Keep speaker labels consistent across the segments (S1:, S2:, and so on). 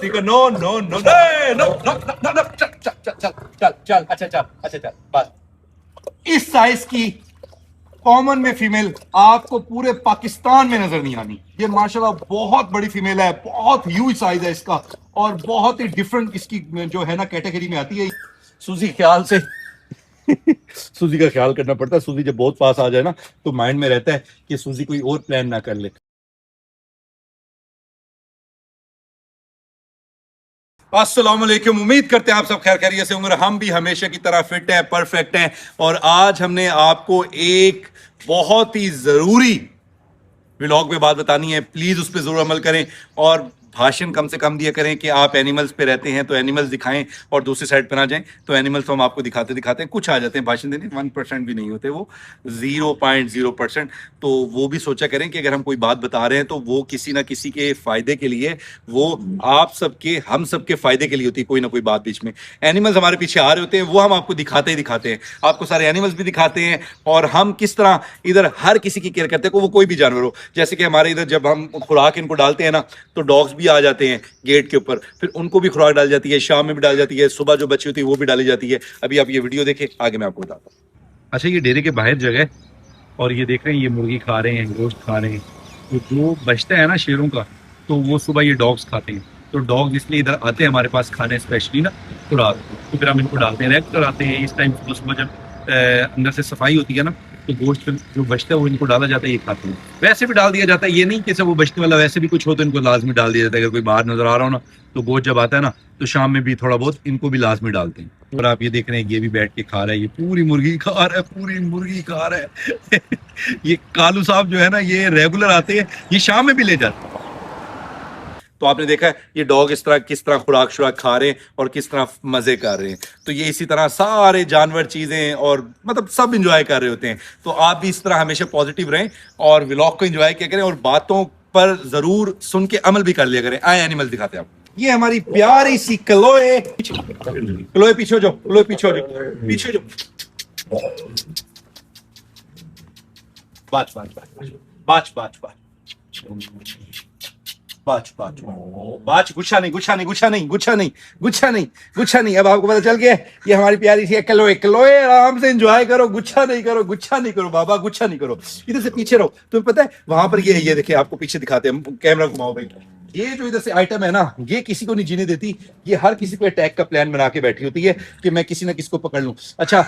S1: No no no no no no, चल चल चल चल चल चल, अच्छा चल बस। इस साइज की कॉमन में फीमेल आपको पूरे पाकिस्तान में नजर नहीं आनी। ये माशाल्लाह बहुत बड़ी फीमेल है, बहुत ह्यूज साइज है इसका और बहुत ही डिफरेंट इसकी जो है ना कैटेगरी में आती है। सूजी ख्याल से सूजी का ख्याल करना पड़ता है। सूजी जब बहुत पास आ जाए ना तो माइंड में रहता है कि सूजी कोई और प्लान ना कर ले। अस्सलाम वालेकुम, उम्मीद करते हैं आप सब खैर खैरियत से होंगे। हम भी हमेशा की तरह फिट हैं, परफेक्ट हैं और आज हमने आपको एक बहुत ही जरूरी व्लॉग में बात बतानी है। प्लीज उस पर जरूर अमल करें और भाषण कम से कम दिया करें कि आप एनिमल्स पे रहते हैं तो एनिमल्स दिखाएं और दूसरी साइड पे ना जाएं। तो एनिमल्स तो हम आपको दिखाते दिखाते हैं, कुछ आ जाते हैं भाषण देने, 1% भी नहीं होते वो, 0.0%। तो वो भी सोचा करें कि अगर हम कोई बात बता रहे हैं तो वो किसी ना किसी के फायदे के लिए, वो आप सबके हम सबके फायदे के लिए होती है। कोई ना कोई बात बीच में एनिमल्स हमारे पीछे आ रहे होते हैं, वो हम आपको दिखाते ही दिखाते हैं, आपको सारे एनिमल्स भी दिखाते हैं और हम किस तरह इधर हर किसी की केयर करते हैं, को वो कोई भी जानवर हो। जैसे कि हमारे इधर जब हम खुराक इनको डालते हैं ना तो डॉग्स भी आ जाते हैं गेट के ऊपर, फिर उनको भी खुराक डाल जाती है, शाम में भी डाल जाती है, सुबह जो बच्ची होती है वो भी डाली जाती है। अभी आप ये वीडियो देखें, आगे मैं आपको बताता हूँ। अच्छा, ये डेरे के बाहर जगह है और ये देख रहे हैं, ये मुर्गी खा रहे हैं, गोश्त खा रहे हैं। तो जो बचता है ना शेरों का, तो वो सुबह ये डॉग्स खाते हैं। तो डॉग्स इसलिए इधर आते हैं हमारे पास खाने, स्पेशली ना खुराक, तो फिर हम इनको डालते हैं, रेगुलर आते हैं इस टाइम। सुबह जब अंदर से सफाई होती है ना तो गोश्त जो बचता है वो इनको डाला जाता है, ये खाते हैं। वैसे भी डाल दिया जाता है, ये नहीं कि सब वो बचने वाला, वैसे भी कुछ हो तो इनको लाजमी डाल दिया जाता है। अगर कोई बाहर नजर आ रहा हो ना तो गोश्त जब आता है ना तो शाम में भी थोड़ा बहुत इनको भी लाजमी डालते हैं। और आप ये देख रहे हैं, ये भी बैठ के खा रहा है, ये पूरी मुर्गी खा रहा है, पूरी मुर्गी खा रहा है। ये कालू साहब जो है ना, ये रेगुलर आते हैं, ये शाम में भी ले जाते हैं। तो आपने देखा है ये डॉग इस तरह किस तरह खुराक शुराक खा रहे हैं और किस तरह मजे कर रहे हैं। तो ये इसी तरह सारे जानवर चीजें और मतलब सब इंजॉय कर रहे होते हैं। तो आप भी इस तरह हमेशा पॉजिटिव रहें और व्लॉग को एंजॉय किया करें और बातों पर जरूर सुन के अमल भी कर लिया करें। आए एनिमल दिखाते हैं आपको। ये हमारी प्यारी सी क्लोए, क्लोए पीछे हो जाओ, क्लोए पीछे हो जाओ, पीछे हो जाओ। बाच बाच बाच बाच बाच बाच बाच बाच बाच, गुच्छा नहीं गुच्छा नहीं गुच्छा नहीं गुच्छा नहीं गुच्छा नहीं गुच्छा नहीं। अब आपको पता चल गया ये हमारी प्यारी सी क्लोए। क्लोए आराम से एंजॉय करो, गुच्छा नहीं करो, गुच्छा नहीं करो बाबा, गुच्छा नहीं करो। इधर से पीछे रहो। तुम्हें पता है वहां पर ये देखिए, आपको पीछे दिखाते हैं, कैमरा घुमाओ भाई। ये जो इधर से आइटम है ना, ये किसी को नहीं जीने देती। ये हर किसी पे अटैक का प्लान बना के बैठी होती है कि मैं किसी ना किसी को पकड़ लूं। अच्छा,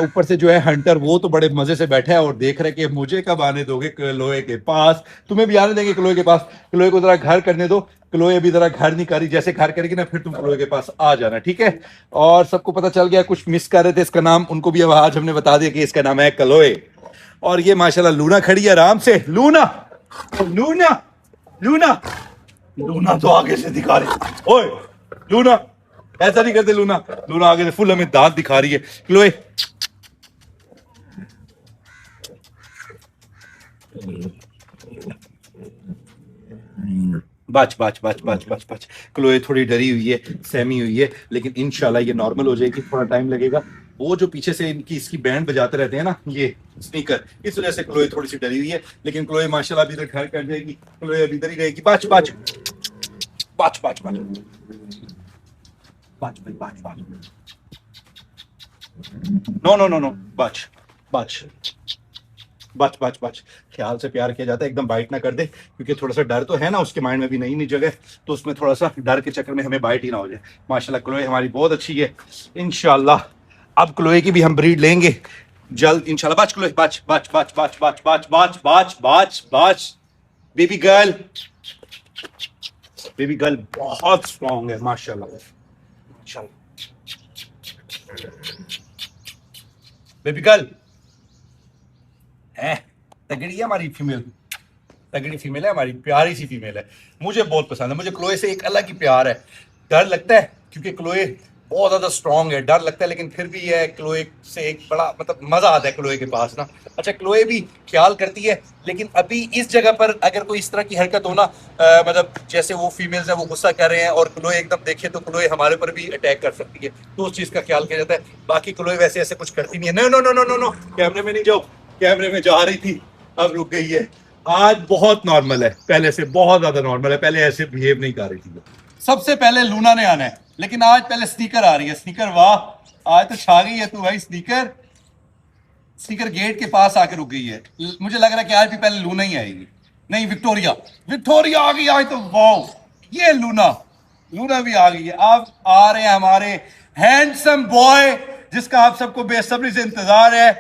S1: ऊपर से जो है हंटर, वो तो बड़े मजे से बैठा है और देख रहे कि मुझे कब आने दोगे क्लोए के पास। तुम्हें भी आने देंगे क्लोए के पास। क्लोए को जरा घर करने दो। क्लोए अभी जरा घर नहीं करी, जैसे घर करेगी ना फिर तुम क्लोए के पास आ जाना, ठीक है। और सबको पता चल गया, कुछ मिस कर रहे थे इसका नाम, उनको भी अब आज हमने बता दिया कि इसका नाम है क्लोए। और ये माशाल्लाह लूना खड़ी है आराम से। लूना लूना लूना लूना तो आगे से दिखा रही। ओए लूना, ऐसा नहीं करते लूना। लूना आगे से फुल हमें दांत दिखा रही है। क्लोए बच बच बच बच बच बच। क्लोए थोड़ी डरी हुई है, सहमी हुई है, लेकिन इंशाल्लाह ये नॉर्मल हो जाएगी, थोड़ा टाइम लगेगा। वो जो पीछे से इनकी इसकी बैंड बजाते रहते हैं ना ये स्पीकर, इस वजह से क्लोए थोड़ी सी डरी हुई है। लेकिन क्लोए माशाल्लाह अभी इधर घर कर जाएगी। क्लोए अभी इधर ही रहेगी। बच बच बच बच बच बच बच बच। नो नो नो नो, बच बच बच बच बच। ख्याल से प्यार किया जाता है, एकदम बाइट ना कर दे, क्योंकि थोड़ा सा डर तो है ना उसके माइंड में भी, नई नई जगह, तो उसमें थोड़ा सा डर के चक्कर में हमें बाइट ही ना हो जाए। माशाल्लाह क्लोए हमारी बहुत अच्छी है इंशाल्लाह। अब क्लोए की भी हम ब्रीड लेंगे जल्द इंशाल्लाह। बच क्लोए, बच बच बच बच बच बच बच बच बच बच। बेबी गर्ल, बेबी गर्ल बहुत स्ट्रॉन्ग है माशाल्लाह माशाल्लाह। बेबी गर्ल है, तगड़ी है हमारी फीमेल, तगड़ी फीमेल है हमारी, प्यारी सी फीमेल है। मुझे बहुत पसंद है। मुझे क्लोए से एक अलग ही प्यार है। डर लगता है क्योंकि क्लोए बहुत ज्यादा स्ट्रांग है, डर लगता है, लेकिन फिर भी है क्लोए से एक बड़ा मतलब मजा आता है क्लोए के पास ना। अच्छा, क्लोए भी ख्याल करती है, लेकिन अभी इस जगह पर अगर कोई इस तरह की हरकत हो ना, मतलब जैसे वो फीमेल्स है वो गुस्सा कर रहे हैं और क्लोए एकदम देखे तो क्लोए हमारे पर भी अटैक कर सकती है, तो उस चीज का ख्याल किया जाता है। बाकी क्लोए वैसे ऐसे कुछ करती नहीं है। No no no no no no, कैमरे में नहीं जाओ, कैमरे में जा रही थी अब रुक गई है। आज बहुत नॉर्मल है, पहले से बहुत ज्यादा नॉर्मल है, पहले ऐसे बिहेव नहीं कर रही थी। सबसे पहले लूना ने आना है, लेकिन आज पहले स्नीकर आ रही है। स्नीकर वाह, आज तो छा गई है तू भाई। स्नीकर स्नीकर गेट के पास आकर रुक गई है। मुझे लग रहा है कि आज भी पहले लूना ही आएगी। नहीं, विक्टोरिया, विक्टोरिया आ गई आज तो। वाह, ये लूना, लूना भी आ गई है। अब आ रहे हैं हमारे हैंडसम बॉय, जिसका आप सबको बेसब्री से इंतजार है,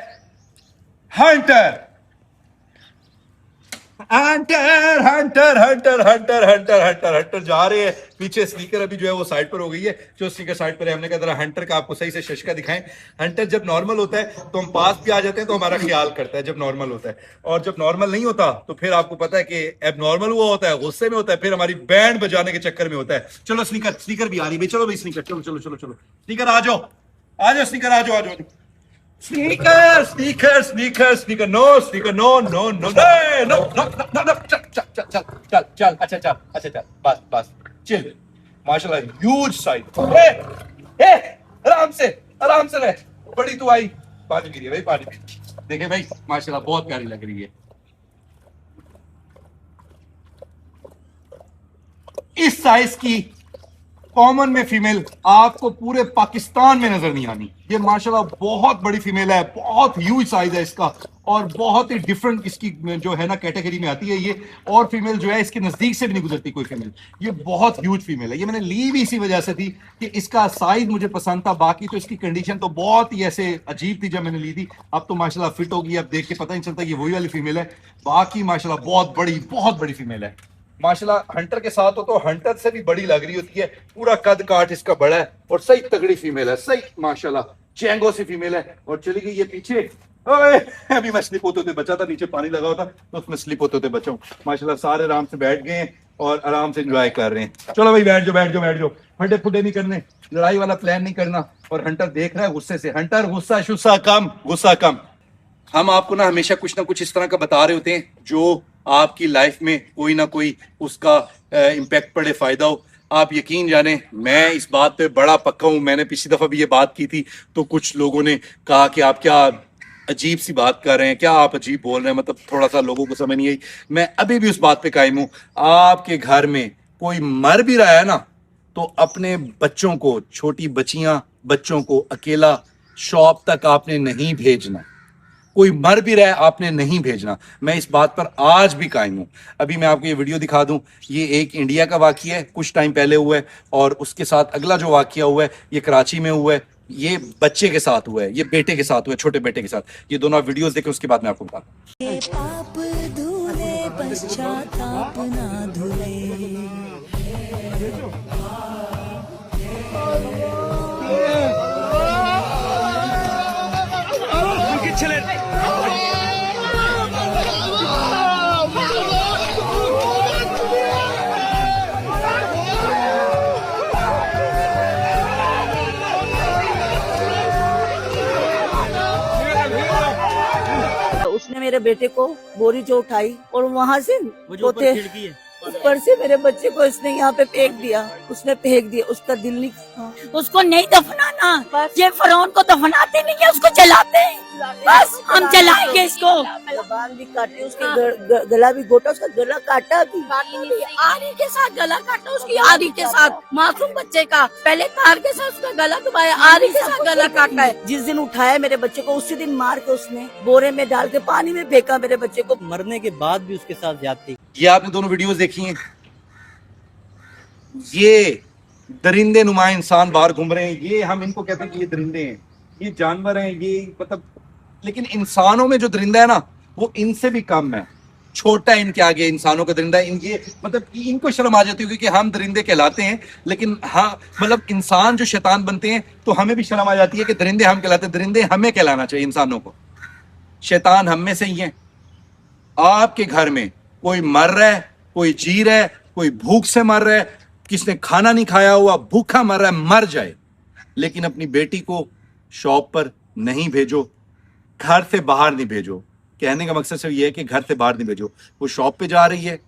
S1: Hunter. Hunter Hunter Hunter Hunter Hunter Hunter Hunter जा रहे हैं पीछे। स्नीकर अभी जो है वो साइड पर हो गई है। जो स्नीकर साइड पर है, हमने कहा जरा हंटर का आपको सही से शशका दिखाएं। हंटर जब नॉर्मल होता है तो हम पास भी आ जाते हैं, तो हमारा ख्याल करता है जब नॉर्मल होता है। और जब नॉर्मल नहीं होता तो फिर आपको पता है कि अब नॉर्मल हुआ होता है, गुस्से में होता है, फिर हमारी बैंड बजाने के चक्कर में होता है। चलो स्नीकर, स्नीकर भी आ रही भाई। चलो भाई स्नीकर, चलो चलो चलो चलो स्नीकर आ जाओ, आ जाओ स्नीकर, आ जाओ, आ जाओ। Sneaker sneaker sneaker sneaker, no sneaker, no no no no no no no, चल चल चल चल चल चल, अच्छा चल, अच्छा चल, बस बस चिल। माशाल्लाह ह्यूज साइज। ए आराम से, आराम से रह, बड़ी तू आई। पानी पी रही है भाई, पानी पी। देखे भाई माशाल्लाह बहुत प्यारी लग रही है। इस साइज की कॉमन में फीमेल आपको पूरे पाकिस्तान में नजर नहीं आनी। ये माशाल्लाह बहुत बड़ी फीमेल है, बहुत ह्यूज साइज है इसका, और बहुत ही डिफरेंट इसकी जो है ना कैटेगरी में आती है ये। और फीमेल जो है इसके नजदीक से भी नहीं गुजरती कोई फीमेल। ये बहुत ह्यूज फीमेल है। ये मैंने ली भी इसी वजह से थी कि इसका साइज मुझे पसंद था। बाकी तो इसकी कंडीशन तो बहुत ही ऐसे अजीब थी जब मैंने ली थी। अब तो माशाल्लाह फिट होगी, अब देख के पता नहीं चलता ये वही वाली फीमेल है। बाकी माशाल्लाह बहुत बड़ी फीमेल है। माशाल्लाह हंटर के साथ हो तो हंटर से भी बड़ी लग रही होती है। पूरा कद काट इसका बड़ा है और सही तगड़ी फीमेल है, सही माशाल्लाह चैंगो सी फीमेल है। और चली गई ये पीछे। ओए, अभी मैं स्लिप होते होते बचा था, नीचे पानी लगा होता तो उसमें स्लिप होते होते बचा हूं। माशाल्लाह सारे आराम से बैठ गए हैं और आराम से एंजॉय कर रहे हैं। चलो भाई बैठ जाओ, बैठ जाओ, बैठ जाओ। फटे फुटे नहीं करने, लड़ाई वाला प्लान नहीं करना। और हंटर देख रहा है गुस्से से। हंटर गुस्सा शुस्सा कम, गुस्सा कम। हम आपको ना हमेशा कुछ ना कुछ इस तरह का बता रहे होते हैं जो आपकी लाइफ में कोई ना कोई उसका इम्पैक्ट पड़े, फायदा हो। आप यकीन जाने मैं इस बात पे बड़ा पक्का हूं। मैंने पिछली दफा भी ये बात की थी तो कुछ लोगों ने कहा कि आप क्या अजीब सी बात कर रहे हैं, क्या आप अजीब बोल रहे हैं, मतलब थोड़ा सा लोगों को समझ नहीं आई। मैं अभी भी उस बात पे कायम हूं। आपके घर में कोई मर भी रहा है ना, तो अपने बच्चों को, छोटी बच्चियां बच्चों को अकेला शॉप तक आपने नहीं भेजना। कोई मर भी रहा है आपने नहीं भेजना। मैं इस बात पर आज भी कायम हूं। अभी मैं आपको ये वीडियो दिखा दूं। ये एक इंडिया का वाकया है, कुछ टाइम पहले हुआ है, और उसके साथ अगला जो वाकया हुआ है ये कराची में हुआ है। ये बच्चे के साथ हुआ है, ये बेटे के साथ हुआ है, छोटे बेटे के साथ। ये दोनों वीडियोस देखें, उसके बाद मैं आपको बताता हूं।
S2: पाप धुले पश्चाताप ना धुले। उसने मेरे बेटे को बोरी जो उठाई और वहाँ से पोते ऊपर से मेरे बच्चे को इसने यहाँ पे फेंक दिया। उसने फेंक दिया, उसका दिल नहीं।
S3: उसको नहीं दफनाना, ये फरौन को दफनाते नहीं है, उसको जलाते हैं। बस हम जलाएंगे इसको।
S2: जबान भी काटी, उसके गला भी घोटा, उसका गला काटा भी।
S3: आरी के साथ गला काटा, उसकी आरी के साथ, मासूम बच्चे का। पहले तार के साथ उसका गला दबाया, आरी के साथ गला काटा है।
S2: जिस दिन उठाया मेरे बच्चे को, उसी दिन मार के उसने बोरे में डाल के पानी में फेंका मेरे बच्चे को।
S4: मरने के बाद भी उसके साथ जाती।
S1: ये आपने दोनों वीडियोस देखी हैं। ये दरिंदे नुमा इंसान बाहर घूम रहे हैं। ये हम इनको कहते हैं कि ये दरिंदे हैं, ये जानवर हैं, ये मतलब। लेकिन इंसानों में जो दरिंदा है ना, वो इनसे भी कम है, छोटा है इनके आगे। इंसानों का दरिंदा ये मतलब इनको शर्म आ जाती है क्योंकि हम दरिंदे कहलाते हैं। लेकिन हाँ, मतलब इंसान जो शैतान बनते हैं तो हमें भी शर्म आ जाती है कि दरिंदे हम कहलाते हैं। दरिंदे हमें कहलाना चाहिए इंसानों को, शैतान हम में से ही है। आपके घर में कोई मर रहा है, कोई जी रहा है, कोई भूख से मर रहा है, किसने खाना नहीं खाया हुआ भूखा मर रहा है, मर जाए। लेकिन अपनी बेटी को शॉप पर नहीं भेजो, घर से बाहर नहीं भेजो। कहने का मकसद सिर्फ ये है कि घर से बाहर नहीं भेजो। वो शॉप पे जा रही है,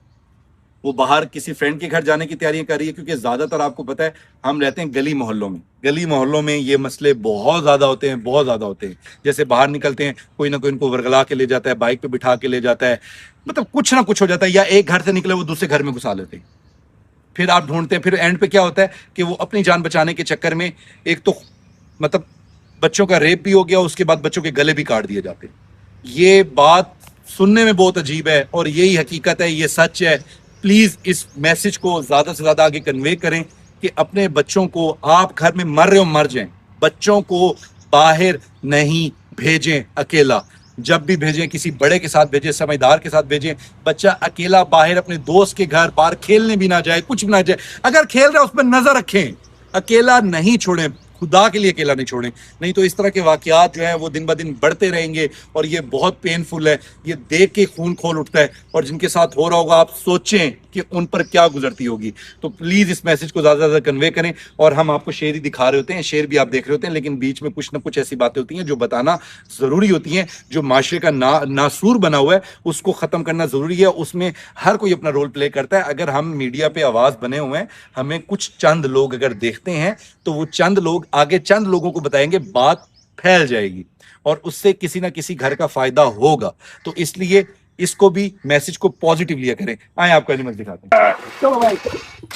S1: वो बाहर किसी फ्रेंड के घर जाने की तैयारियां कर रही है, क्योंकि ज्यादातर आपको पता है हम रहते हैं गली मोहल्लों में। गली मोहल्लों में ये मसले बहुत ज्यादा होते हैं, बहुत ज्यादा होते हैं। जैसे बाहर निकलते हैं, कोई ना कोई इनको वर्गला के ले जाता है, बाइक पे बिठा के ले जाता है, मतलब कुछ ना कुछ हो जाता है। या एक घर से निकले वो दूसरे घर में घुसा लेते हैं। फिर आप ढूंढते हैं, फिर एंड पे क्या होता है कि वो अपनी जान बचाने के चक्कर में एक तो मतलब बच्चों का रेप भी हो गया, उसके बाद बच्चों के गले भी काट दिए जाते हैं। ये बात सुनने में बहुत अजीब है और यही हकीकत है, ये सच है। प्लीज इस मैसेज को ज्यादा से ज्यादा आगे कन्वे करें कि अपने बच्चों को, आप घर में मर रहे हो मर जाएं, बच्चों को बाहर नहीं भेजें अकेला। जब भी भेजें किसी बड़े के साथ भेजें, समझदार के साथ भेजें। बच्चा अकेला बाहर अपने दोस्त के घर बाहर खेलने भी ना जाए, कुछ भी ना जाए। अगर खेल रहा है उस पर नजर रखें, अकेला नहीं छोड़ें, खुदा के लिए अकेला नहीं छोड़ें, नहीं तो इस तरह के वाकयात जो हैं वो दिन ब दिन बढ़ते रहेंगे और ये बहुत पेनफुल है। ये देख के खून खोल उठता है और जिनके साथ हो रहा होगा आप सोचें कि उन पर क्या गुजरती होगी। तो प्लीज इस मैसेज को ज्यादा से ज्यादा कन्वे करें। और हम आपको शेर ही दिखा रहे होते हैं, शेर भी आप देख रहे होते हैं, लेकिन बीच में कुछ ना कुछ ऐसी बातें होती हैं जो बताना जरूरी होती हैं। जो माशरे का नासूर बना हुआ है उसको खत्म करना जरूरी है। उसमें हर कोई अपना रोल प्ले करता है। अगर हम मीडिया पे आवाज बने हुए हैं, हमें कुछ चंद लोग अगर देखते हैं तो वो चंद लोग आगे चंद लोगों को बताएंगे, बात फैल जाएगी और उससे किसी ना किसी घर का फायदा होगा। तो इसलिए इसको भी मैसेज को पॉजिटिव लिया करें। आए आपको एनिमल दिखाते हैं। चलो भाई,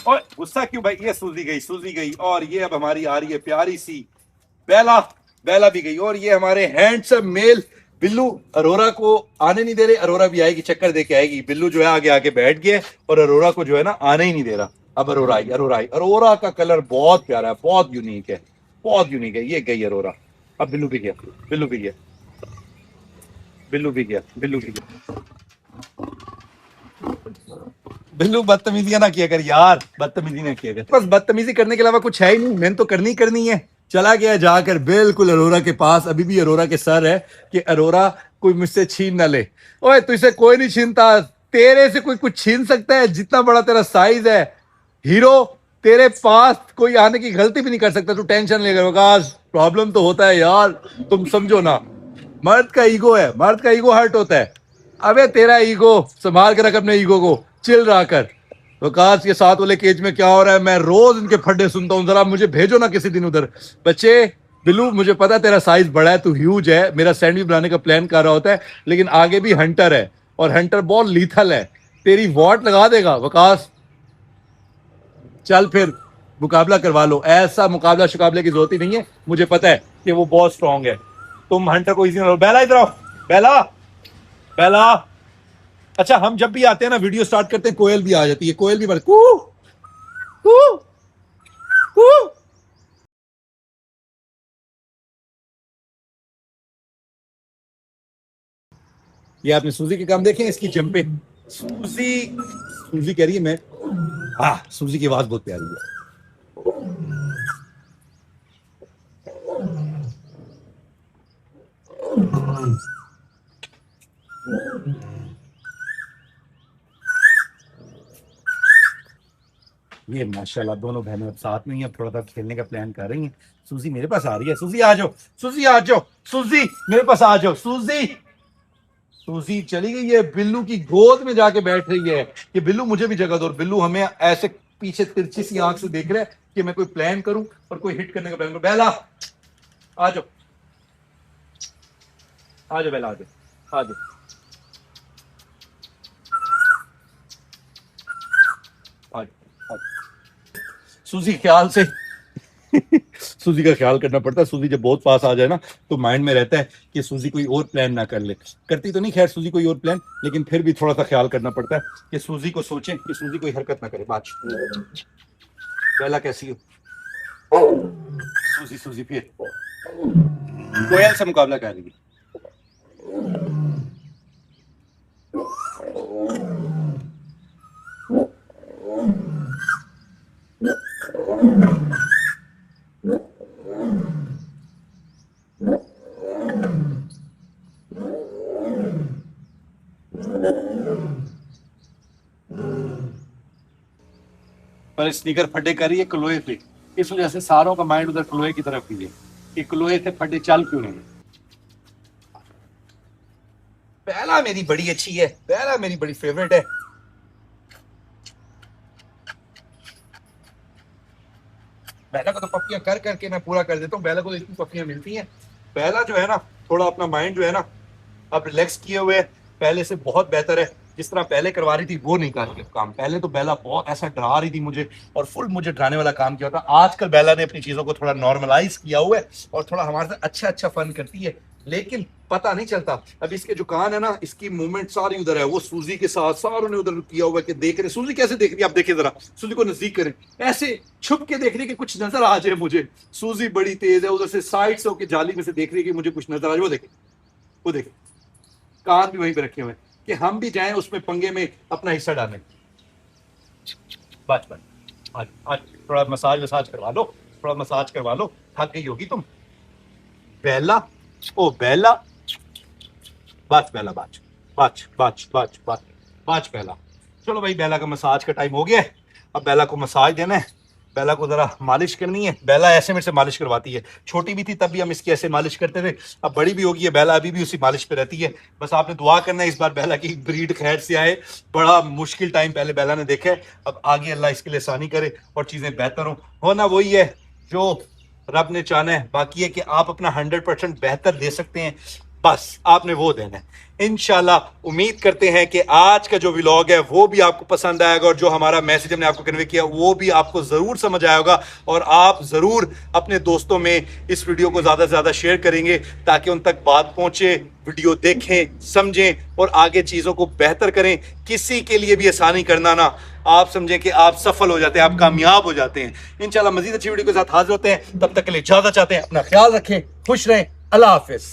S1: और गुस्सा क्यों भाई? ये सूजी गई और ये अब हमारी आ रही है प्यारी सी बेला। बेला भी गई और ये हमारे हैंडसम मेल बिल्लू अरोरा को आने नहीं दे रहे। अरोरा भी आएगी, चक्कर दे के आएगी। बिल्लू जो है आगे आगे बैठ गया और अरोरा को जो है ना आने ही नहीं दे रहा। अब अरोरा आई। अरोरा का कलर बहुत प्यारा है, बहुत यूनिक है, बहुत यूनिक है। ये गई अरोरा। अब बिल्लू भी गया। बिल्लू बदतमीजियां ना किया कर यार, बदतमीजी ना किया कर। बस बदतमीजी करने के अलावा कुछ है ही नहीं। मैंने तो करनी है। चला गया जाकर बिल्कुल अरोरा के पास। अभी भी अरोरा के सर है कि अरोरा कोई मुझसे छीन ना ले। ओए तुझसे कोई नहीं छीनता, तेरे से कोई कुछ छीन सकता है? जितना बड़ा तेरा साइज है हीरो, तेरे पास कोई आने की गलती भी नहीं कर सकता। तू टेंशन लेकर विकास, प्रॉब्लम तो होता है यार, तुम समझो ना। मर्द का ईगो है, मर्द का ईगो हर्ट होता है। अबे तेरा ईगो संभाल के रख, अपने ईगो को चिल रहा कर। विकास के साथ वाले केज में क्या हो रहा है? मैं रोज इनके फड्डे सुनता हूँ, जरा मुझे भेजो ना किसी दिन उधर। बच्चे बिल्लू, मुझे पता है तेरा साइज बड़ा है, तू ह्यूज है, मेरा सैंडविच बनाने का प्लान कर रहा होता है, लेकिन आगे भी हंटर है और हंटर बहुत लीथल है, तेरी वॉट लगा देगा। विकास चल फिर मुकाबला करवा लो। ऐसा मुकाबला शुकाबले की जरूरत ही नहीं है, मुझे पता है कि वो बहुत स्ट्रांग है। तुम हंटर को इजी ना लो। बेला इधर आओ। बेला। अच्छा, हम जब भी आते हैं ना वीडियो स्टार्ट करते हैं, कोयल भी आ जाती है। कोयल भी बस कू कू कू। ये आपने सूजी के काम देखे, इसकी जंपिंग। सूजी कह रही है मैं, हाँ सूजी की आवाज बहुत प्यारी है। ये माशाल्लाह दोनों बहनें अब साथ में ही अब थोड़ा सा खेलने का प्लान कर रही हैं। सूजी मेरे पास आ रही है। सूजी आ जाओ, सूजी आ जाओ, सूजी मेरे पास आ जाओ। सूजी चली गई है, बिल्लू की गोद में जाके बैठ रही है कि बिल्लू मुझे भी जगह दो। और बिल्लू हमें ऐसे पीछे तिरछी सी आंख से देख रहा है कि मैं कोई प्लान करूं और कोई हिट करने का प्लान करूं। बेला आ जाओ, आ जाओ बेला, आ जाओ, आ जाओ, आ जाओ। सूजी ख्याल से सूजी का ख्याल करना पड़ता है। सूजी जब बहुत पास आ जाए ना तो माइंड में रहता है कि सूजी कोई और प्लान ना कर ले। करती तो नहीं खैर सूजी कोई और प्लान, लेकिन फिर भी थोड़ा सा ख्याल करना पड़ता है कि सूजी को सोचें कि सूजी कोई हरकत ना करे। बात बेला कैसी हो? सूजी फिर कोयल से मुकाबला कर रही है। पर स्नीकर फड्डे कर रही है क्लोए पे, इस वजह से सारों का माइंड उधर क्लोए की तरफ भी है कि क्लोए से फड्डे चल क्यों नहीं। पहला मेरी बड़ी अच्छी है, पहला मेरी बड़ी फेवरेट है। पहला को तो पप्पियां कर करके मैं पूरा कर देता हूँ। पहला को तो इतनी पप्पियां मिलती हैं। पहला जो है ना थोड़ा अपना माइंड जो है ना अब रिलैक्स किए हुए है, पहले से बहुत बेहतर है। जिस तरह पहले करवा रही थी वो नहीं कर रही काम। पहले तो बेला बहुत ऐसा डरा रही थी मुझे और फुल मुझे डराने वाला काम किया था। आजकल बेला ने अपनी चीजों को थोड़ा नॉर्मलाइज किया हुआ है और थोड़ा हमारे साथ अच्छा अच्छा फन करती है, लेकिन पता नहीं चलता। अब इसके जो कान है ना, इसकी मूवमेंट सारी उधर है, वो सूजी के साथ सारों ने उधर किया हुआ है कि देख रहे सूजी कैसे देख रही है। आप देखिए जरा, सूजी को नजदीक करें, ऐसे छुप के देख रही है कि कुछ नजर आ जाए मुझे। सूजी बड़ी तेज है, उधर से साइड से होकर जाली में से देख रही है कि मुझे कुछ नजर आ जाए। वो देखे कान भी वहीं पे रखे हुए कि हम भी जाएं उसमें पंगे में अपना हिस्सा डालें। बच आज आज थोड़ा मसाज करवा लो, थोड़ा मसाज करवा लो, थक गई होगी तुम। बेला, ओ बेला, बाच बेला, बाच बाच बाच बाच बाच बाच बेला। चलो भाई, बेला का मसाज का टाइम हो गया है। अब बेला को मसाज देना है, बेला को जरा मालिश करनी है। बेला ऐसे मेरे से मालिश करवाती है, छोटी भी थी तब भी हम इसकी ऐसे मालिश करते थे, अब बड़ी भी होगी है, बेला अभी भी उसी मालिश पे रहती है। बस आपने दुआ करना है इस बार बेला की ब्रीड खैर से आए। बड़ा मुश्किल टाइम पहले बेला ने देखा है, अब आगे अल्लाह इसके लिए आसानी करे और चीजें बेहतर हो। होना वही है जो रब ने चाहना है, बाकी है कि आप अपना 100% बेहतर दे सकते हैं, बस आपने वो देना है। इंशाल्लाह उम्मीद करते हैं कि आज का जो व्लॉग है वो भी आपको पसंद आएगा और जो हमारा मैसेज हमने आपको कन्वे किया वो भी आपको जरूर समझ आएगा और आप जरूर अपने दोस्तों में इस वीडियो को ज्यादा से ज्यादा शेयर करेंगे ताकि उन तक बात पहुंचे, वीडियो देखें, समझें और आगे चीजों को बेहतर करें। किसी के लिए भी आसानी करना ना, आप समझें कि आप सफल हो जाते हैं, आप कामयाब हो जाते हैं। इंशाल्लाह मजीद अच्छी वीडियो के साथ हाजिर होते हैं, तब तक के लिए इजाजत चाहते हैं। अपना ख्याल रखें, खुश रहें, अल्लाह हाफिज।